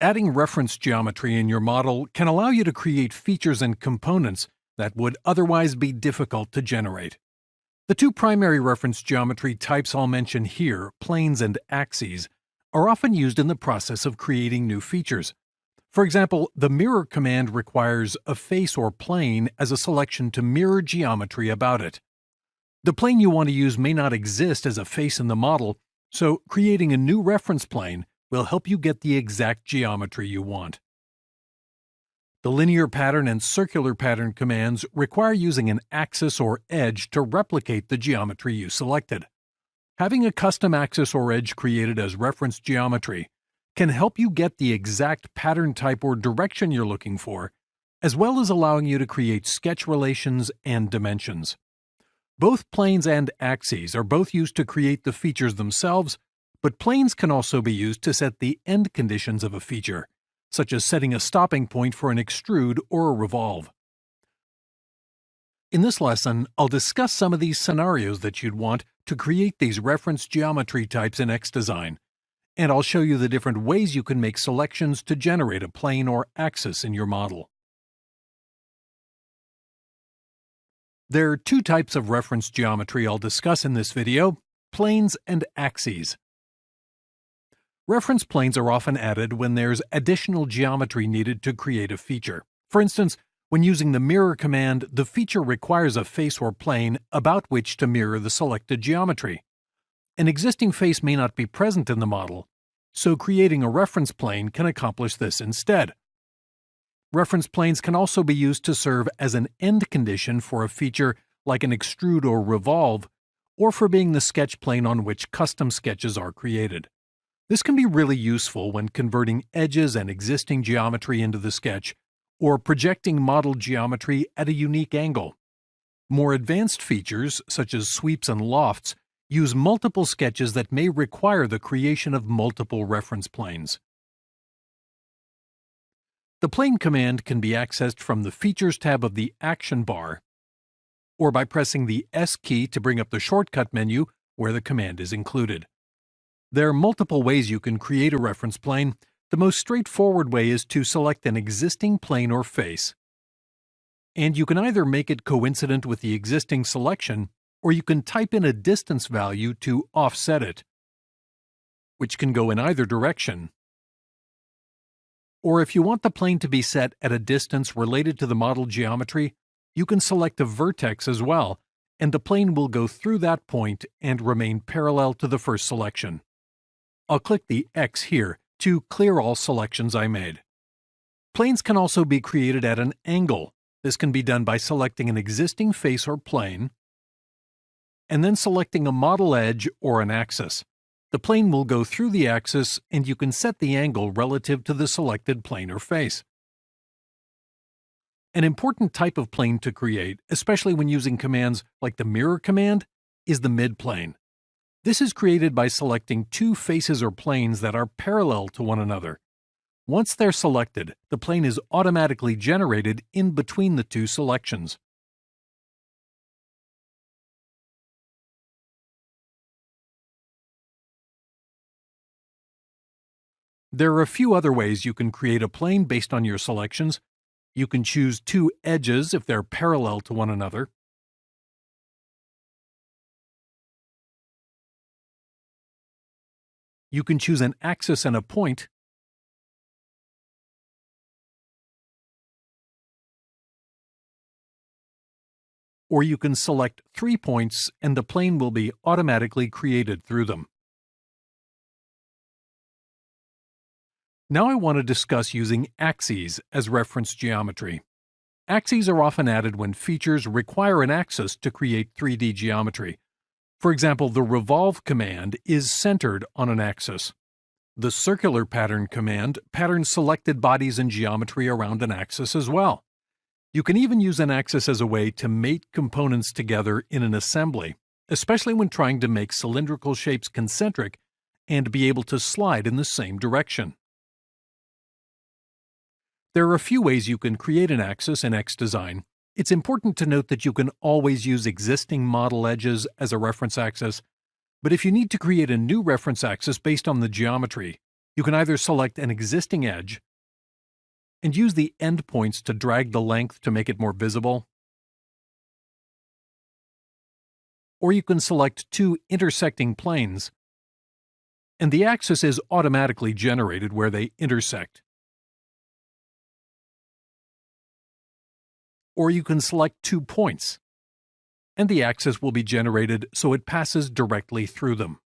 Adding reference geometry in your model can allow you to create features and components that would otherwise be difficult to generate. The two primary reference geometry types I'll mention here, planes and axes, are often used in the process of creating new features. For example, the mirror command requires a face or plane as a selection to mirror geometry about it. The plane you want to use may not exist as a face in the model, so creating a new reference plane will help you get the exact geometry you want. The linear pattern and circular pattern commands require using an axis or edge to replicate the geometry you selected. Having a custom axis or edge created as reference geometry can help you get the exact pattern type or direction you're looking for, as well as allowing you to create sketch relations and dimensions. Both planes and axes are both used to create the features themselves, but planes can also be used to set the end conditions of a feature, such as setting a stopping point for an extrude or a revolve. In this lesson, I'll discuss some of these scenarios that you'd want to create these reference geometry types in xDesign, and I'll show you the different ways you can make selections to generate a plane or axis in your model. There are two types of reference geometry I'll discuss in this video: planes and axes. Reference planes are often added when there's additional geometry needed to create a feature. For instance, when using the mirror command, the feature requires a face or plane about which to mirror the selected geometry. An existing face may not be present in the model, so creating a reference plane can accomplish this instead. Reference planes can also be used to serve as an end condition for a feature like an extrude or revolve, or for being the sketch plane on which custom sketches are created. This can be really useful when converting edges and existing geometry into the sketch, or projecting model geometry at a unique angle. More advanced features, such as sweeps and lofts, use multiple sketches that may require the creation of multiple reference planes. The plane command can be accessed from the Features tab of the Action bar, or by pressing the S key to bring up the shortcut menu where the command is included. There are multiple ways you can create a reference plane. The most straightforward way is to select an existing plane or face. And you can either make it coincident with the existing selection, or you can type in a distance value to offset it, which can go in either direction. Or if you want the plane to be set at a distance related to the model geometry, you can select a vertex as well, and the plane will go through that point and remain parallel to the first selection. I'll click the X here to clear all selections I made. Planes can also be created at an angle. This can be done by selecting an existing face or plane, and then selecting a model edge or an axis. The plane will go through the axis, and you can set the angle relative to the selected plane or face. An important type of plane to create, especially when using commands like the mirror command, is the midplane. This is created by selecting two faces or planes that are parallel to one another. Once they're selected, the plane is automatically generated in between the two selections. There are a few other ways you can create a plane based on your selections. You can choose two edges if they're parallel to one another. You can choose an axis and a point. Or you can select 3 points and the plane will be automatically created through them. Now I want to discuss using axes as reference geometry. Axes are often added when features require an axis to create 3D geometry. For example, the revolve command is centered on an axis. The circular pattern command patterns selected bodies and geometry around an axis as well. You can even use an axis as a way to mate components together in an assembly, especially when trying to make cylindrical shapes concentric and be able to slide in the same direction. There are a few ways you can create an axis in xDesign. It's important to note that you can always use existing model edges as a reference axis, but if you need to create a new reference axis based on the geometry, You can either select an existing edge and use the endpoints to drag the length to make it more visible, or you can select two intersecting planes, and the axis is automatically generated where they intersect. Or you can select 2 points, and the axis will be generated so it passes directly through them.